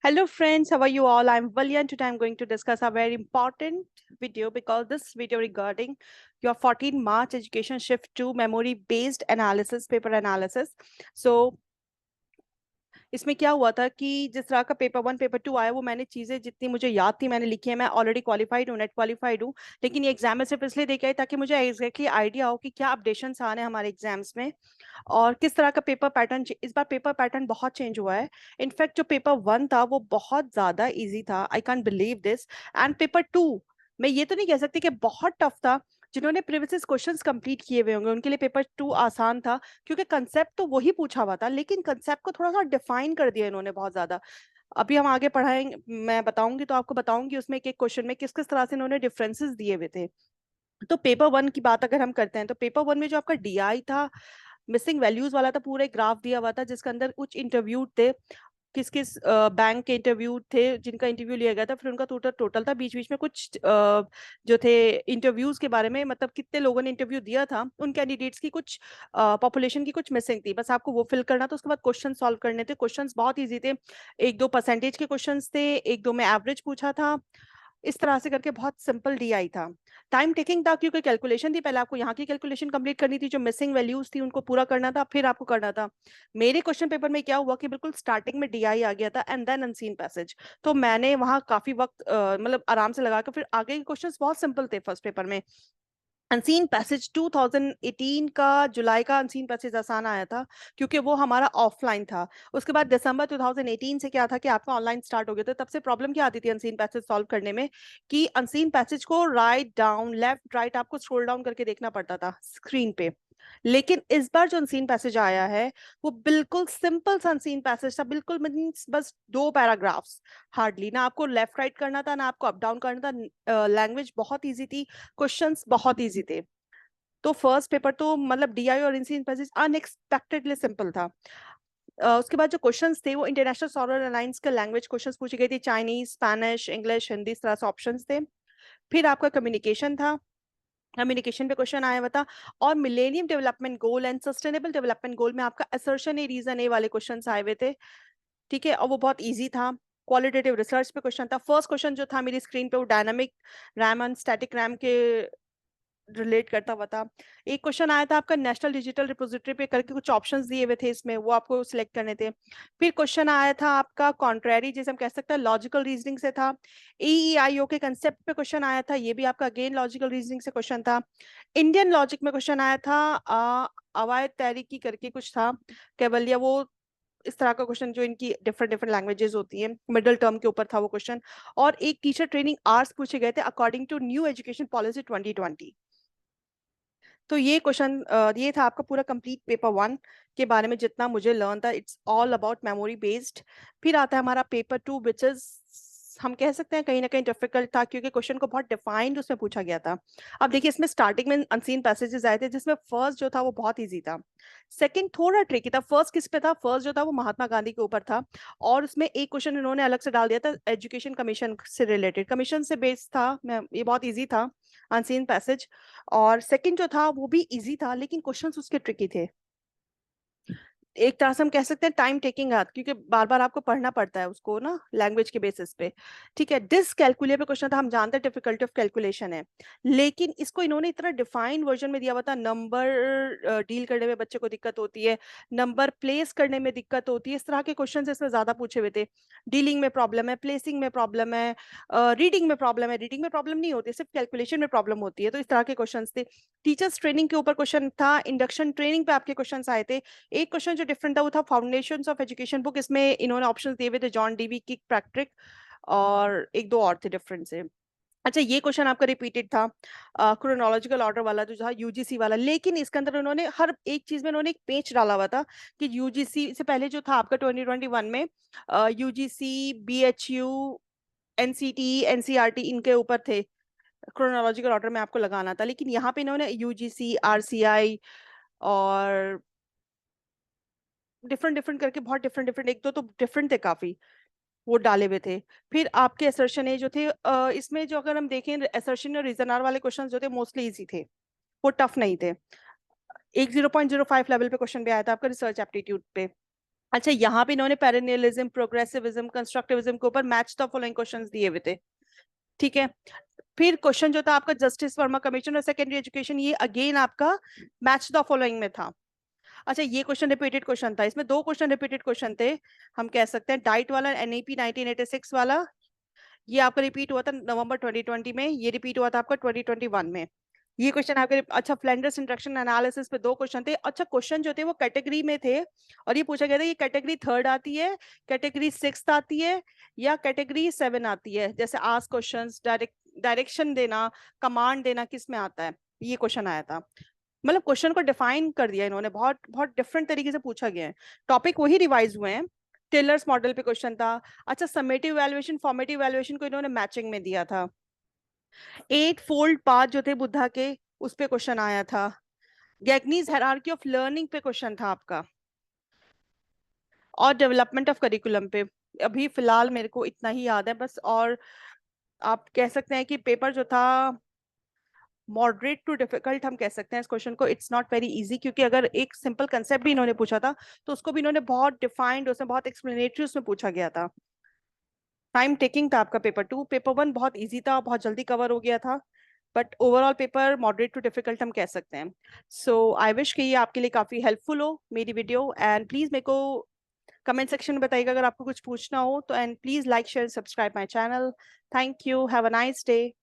Hello friends, how are you all? I'm Valya and today I'm going to discuss a very important video because this video regarding your 14 March education shift to memory based analysis, paper analysis. So इसमें क्या हुआ था कि जिस तरह का paper 1 paper 2 आया वो मैंने चीजें जितनी मुझे याद थी मैंने लिखी है। मैं ऑलरेडी क्वालिफाइड हूँ, नेट क्वालिफाइड हूँ, लेकिन ये एग्जाम में सिर्फ इसलिए देखे ताकि मुझे एग्जैक्टली आइडिया हो कि क्या अपडेशंस आने हैं हमारे एग्जाम्स में और किस तरह का पेपर पैटर्न। इस बार पेपर पैटर्न बहुत चेंज हुआ है। इनफैक्ट जो पेपर 1 था वो बहुत ज्यादा इजी था, I can believe this. And paper 2 मैं ये तो नहीं कह सकती कि बहुत टफ था। जिन्होंने प्रीवियस क्वेश्चंस कंप्लीट किए हुए होंगे उनके लिए पेपर 2 आसान था, क्योंकि कंसेप्ट तो वही पूछा हुआ था लेकिन कंसेप्ट को थोड़ा सा डिफाइन कर दिया इन्होंने बहुत ज्यादा। अभी हम आगे पढ़ाएंगे, मैं बताऊंगी तो आपको बताऊंगी उसमें एक एक क्वेश्चन में किस किस तरह से इन्होंने डिफरेंसेस दिए हुए थे। तो पेपर 1 की बात अगर हम करते हैं तो पेपर 1 में जो आपका डीआई था, मिसिंग वैल्यूज वाला था, पूरा एक ग्राफ दिया हुआ था जिसके अंदर कुछ इंटरव्यू थे, किस किस बैंक के इंटरव्यू थे जिनका इंटरव्यू लिया गया था, फिर उनका टोटल टोटल था, बीच बीच में कुछ जो थे इंटरव्यूज के बारे में, मतलब कितने लोगों ने इंटरव्यू दिया था उन कैंडिडेट्स की कुछ पॉपुलेशन की कुछ मिसिंग थी, बस आपको वो फिल करना था। उसके बाद क्वेश्चन सॉल्व करने थे। क्वेश्चंस बहुत इजी थे, एक दो परसेंटेज के क्वेश्चंस थे, एक दो में एवरेज पूछा था, इस तरह से करके बहुत सिंपल डीआई था। टाइम टेकिंग था क्योंकि कैलकुलेशन थी, पहले आपको यहाँ की कैलकुलेशन कंप्लीट करनी थी, जो मिसिंग वैल्यूज थी उनको पूरा करना था, फिर आपको करना था। मेरे क्वेश्चन पेपर में क्या हुआ कि बिल्कुल स्टार्टिंग में डीआई आ गया था एंड देन अनसीन पैसेज, तो मैंने वहां काफी वक्त मतलब आराम से लगा कर फिर आगे के क्वेश्चंस बहुत सिंपल थे फर्स्ट पेपर में। अनसीन पैसेज 2018 का जुलाई का अनसीन पैसेज आसान आया था क्योंकि वो हमारा ऑफलाइन था। उसके बाद दिसंबर 2018 से क्या था कि आपका ऑनलाइन स्टार्ट हो गया था। तब से प्रॉब्लम क्या आती थी अनसीन पैसेज सॉल्व करने में कि अनसीन पैसेज को राइट डाउन लेफ्ट राइट आपको स्क्रॉल डाउन करके देखना पड़ता था स्क्रीन पे। लेकिन इस बार जो अनसीन पैसेज आया है वो बिल्कुल सिंपल सा अनसीन पैसेज था, बिल्कुल मीन्स बस दो पैराग्राफ्स, हार्डली ना आपको लेफ्ट राइट करना था ना आपको अप डाउन करना था। लैंग्वेज बहुत इजी थी, क्वेश्चंस बहुत इजी थे। तो फर्स्ट पेपर तो मतलब डीआई और इनसी पैसेज अनएक्सपेक्टेडली सिंपल था। उसके बाद जो क्वेश्चंस थे वो इंटरनेशनल सॉलर अलायंस के लैंग्वेज क्वेश्चंस पूछी गई थी, चाइनीज, स्पेनिश, इंग्लिश, हिंदी, इस तरह से ऑप्शंस थे। फिर आपका कम्युनिकेशन था, कम्युनिकेशन पे क्वेश्चन आया हुआ था। और millennium development goal and sustainable development goal में आपका असर्शन ए रीजन ए वाले क्वेश्चन आए हुए थे। ठीक है, और वो बहुत इजी था। क्वालिटेटिव रिसर्च पे क्वेश्चन था। फर्स्ट क्वेश्चन जो था मेरी स्क्रीन पे वो dynamic RAM and static RAM के रिलेट करता हुआ था। एक क्वेश्चन आया था आपका नेशनल डिजिटल रिपोजिटरी पे करके, कुछ ऑप्शंस दिए हुए थे इसमें, वो आपको सिलेक्ट करने थे। फिर क्वेश्चन आया था आपका कॉन्ट्रेरी, जैसे हम कह सकते हैं लॉजिकल रीजनिंग से था। एईआईओ के कंसेप्ट पे क्वेश्चन आया था, ये भी आपका अगेन लॉजिकल रीजनिंग से क्वेश्चन था। इंडियन लॉजिक में क्वेश्चन आया था अवायद तहरीकी करके कुछ था, केवलिया, वो इस तरह का क्वेश्चन जो इनकी डिफरेंट डिफरेंट लैंग्वेजेस होती हैं, मिडिल टर्म के ऊपर था वो क्वेश्चन। और एक टीचर ट्रेनिंग आवर्स पूछे गए थे according to new education policy 2020। तो ये क्वेश्चन, ये था आपका पूरा कंप्लीट पेपर 1 के बारे में जितना मुझे लर्न था। It's all about memory based. फिर आता है हमारा पेपर 2 विच इज, हम कह सकते हैं कहीं ना कहीं डिफिकल्ट था क्योंकि क्वेश्चन को बहुत डिफाइंड उसमें पूछा गया था। अब देखिए इसमें स्टार्टिंग में अनसीन पैसेजेस आए थे जिसमें फर्स्ट जो था वो बहुत इजी था, सेकंड थोड़ा ट्रिकी था। फर्स्ट किस पे था? फर्स्ट जो था वो महात्मा गांधी के ऊपर था, और उसमें एक क्वेश्चन इन्होंने अलग से डाल दिया था एजुकेशन कमीशन से रिलेटेड, कमीशन से बेस्ड था। मैं ये बहुत इजी था अनसीन पैसेज। और सेकंड जो था वो भी इजी था लेकिन क्वेश्चंस उसके ट्रिकी थे। एक तरह से हम कह सकते हैं टाइम टेकिंग है क्योंकि बार बार आपको पढ़ना पड़ता है उसको ना लैंग्वेज के बेसिस पे। ठीक है, डिसकैलकुलेट पे क्वेश्चन था, हम जानते हैं डिफिकल्टी ऑफ कैलकुलेशन है, लेकिन इसको इन्होंने इतना डिफाइंड वर्जन में दिया हुआ था। नंबर डील करने में बच्चे को दिक्कत होती है, नंबर प्लेस करने में दिक्कत होती है, इस तरह के क्वेश्चन इसमें ज्यादा पूछे हुए थे। डीलिंग में प्रॉब्लम है, प्लेसिंग में प्रॉब्लम है, रीडिंग में प्रॉब्लम है, रीडिंग में प्रॉब्लम नहीं होती, सिर्फ कैलकुलेशन में प्रॉब्लम होती है। तो इस तरह के क्वेश्चन थे। टीचर्स ट्रेनिंग के ऊपर क्वेश्चन था, इंडक्शन ट्रेनिंग पे आपके क्वेश्चन आए थे। एक क्वेश्चन जो डिफरेंट था वो था फाउंडेशंस ऑफ एजुकेशन बुक, इसमें इन्होंने ऑप्शंस दिए हुए थे जॉन डीवी, किक पैट्रिक, और एक दो और थे डिफरेंट से। अच्छा, ये क्वेश्चन आपका रिपीटेड था क्रोनोलॉजिकल ऑर्डर वाला जो था यूजीसी वाला, लेकिन इसके अंदर उन्होंने हर एक चीज में उन्होंने एक पेज डाला हुआ था कि यूजीसी से पहले जो था आपका 2021 में यूजीसी, बीएचयू, एनसीटी, एनसीईआरटी इनके ऊपर थे, क्रोनोलॉजिकल ऑर्डर में आपको लगाना था। लेकिन यहाँ पे इन्होंने यूजीसी, आरसीआई और डिफरेंट डिफरेंट करके बहुत डिफरेंट डिफरेंट, एक दो तो डिफरेंट थे काफी, वो डाले हुए थे। फिर आपके असर्शन है जो थे, इसमें जो अगर हम देखें असर्शन और रीजन आर वाले क्वेश्चन जो थे मोस्टली इजी थे, वो टफ नहीं थे। एक 0.05 लेवल पे क्वेश्चन भी आया था आपका रिसर्च एप्टीट्यूड पे। अच्छा, यहाँ पे इन्होंने पेरेनियलिज्म, प्रोग्रेसिविज्म, कंस्ट्रक्टिविज्म के ऊपर मैच द फॉलोइंग क्वेश्चंस दिए हुए थे। ठीक है, फिर क्वेश्चन जो था आपका जस्टिस वर्मा कमीशन और सेकेंडरी एजुकेशन, ये अगेन आपका मैच द फॉलोइंग में था। अच्छा, ये क्वेश्चन रिपीटेड क्वेश्चन था, इसमें 2 क्वेश्चन रिपीटेड क्वेश्चन थे। हम कह सकते हैं डाइट वाला, एनईपी 1986 वाला, ये आपका रिपीट हुआ था नवंबर 2020 में, ये रिपीट हुआ था आपका 2021 में। ये क्वेश्चन आपके, अच्छा फ्लैंडर्स इंट्रैक्शन एनालिसिस पे 2 क्वेश्चन थे। अच्छा, क्वेश्चन जो थे वो कैटेगरी में थे और ये पूछा गया था ये कैटेगरी 3rd आती है, कैटेगरी 6th आती है या कैटेगरी 7 आती है। जैसे आस्क क्वेश्चंस, डायरेक्शन देना, कमांड देना, किस में आता है, ये क्वेश्चन आया था। मतलब क्वेश्चन को डिफाइन कर दिया इन्होंने, बहुत बहुत डिफरेंट तरीके से पूछा गया है। टॉपिक वही रिवाइज हुए हैं, टेलर्स मॉडल पे क्वेश्चन था। अच्छा, समेटिव वैल्यूएशन, फॉर्मेटिव वैल्यूएशन को इन्होंने मैचिंग में दिया था। 8 फोल्ड पाथ जो थे बुद्धा के, उस पे क्वेश्चन आया था। गैगनीज हायरार्की ऑफ लर्निंग पे क्वेश्चन था आपका, और डेवलपमेंट ऑफ करिकुलम पे। अभी फिलहाल मेरे को इतना ही याद है बस। और आप कह सकते हैं कि पेपर जो था मॉडरेट टू डिफिकल्ट हम कह सकते हैं इस क्वेश्चन को। इट्स नॉट वेरी इजी, क्योंकि अगर एक सिंपल कंसेप्ट भी इन्होंने पूछा था तो उसको भी इन्होंने बहुत डिफाइंड, उसमें बहुत एक्सप्लेनेटरी उसमें पूछा गया था। टाइम टेकिंग था आपका पेपर 2। पेपर 1 बहुत इजी था, बहुत जल्दी कवर हो गया था, but overall paper moderate to difficult हम कह सकते हैं। सो आई विश कि ये आपके लिए काफी हेल्पफुल हो मेरी वीडियो। एंड प्लीज मेरे को कमेंट सेक्शन में बताइएगा अगर आपको कुछ पूछना हो तो। And please like share subscribe my channel. Thank you, have a nice day.